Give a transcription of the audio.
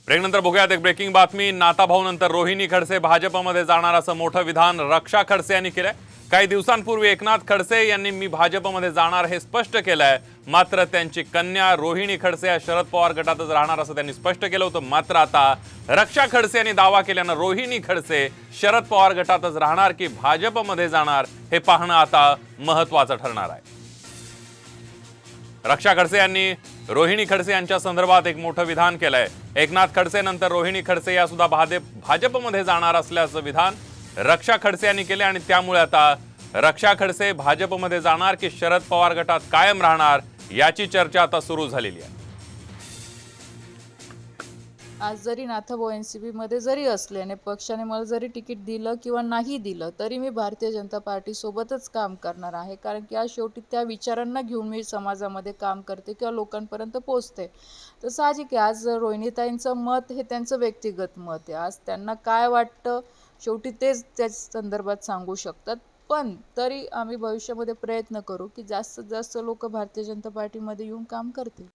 ब्रेकनंतर बघूयात एक ब्रेकिंग बातमी। नाताभाऊनंतर रोहिणी खडसे भाजपमध्ये जाणार असं मोठं विधान रक्षा खडसे यांनी केलंय। काही दिवसांपूर्वी एकनाथ खडसे यांनी मी भाजपमध्ये जाणार हे स्पष्ट केलंय। मात्र त्यांची कन्या रोहिणी खडसे या शरद पवार गटातच राहणार असं त्यांनी स्पष्ट केलं होतं। मात्र आता रक्षा खडसे यांनी दावा केल्यानं रोहिणी खडसे शरद पवार गटातच राहणार की भाजपमध्ये जाणार हे पाहणं आता महत्त्वाचं ठरणार आहे। रक्षा खडसे यांनी रोहिणी खडसे यांच्या संदर्भात एक मोठं विधान केलंय। एकनाथ खडसे नंतर रोहिणी खडसे या सुद्धा भाजपमध्ये जाणार असल्याचं विधान रक्षा खडसे यांनी केले आणि त्यामुळे आता रक्षा खडसे भाजपमध्ये जाणार की शरद पवार गटात कायम राहणार याची चर्चा आता सुरू झालेली आहे। आज जरी नाथाभाऊ एनसीपी मध्ये जरी असले आणि पक्षाने मला जरी तिकीट दिलं किंवा नाही दिलं तरी मी भारतीय जनता पार्टी सोबतच काम करणार आहे। कारण की आज शेवटी त्या विचारांना घेऊन मी समाजामध्ये काम करते किंवा लोकांपर्यंत पोहोचते। तर साहजिक आहे आज रोहिणीताईंचं मत हे त्यांचं व्यक्तिगत मत आहे। आज त्यांना काय वाटतं शेवटी तेच त्या संदर्भात सांगू शकतात। पण तरी आम्ही भविष्यामध्ये प्रयत्न करू की जास्तीत जास्त लोक भारतीय जनता पार्टीमध्ये येऊन काम करतील।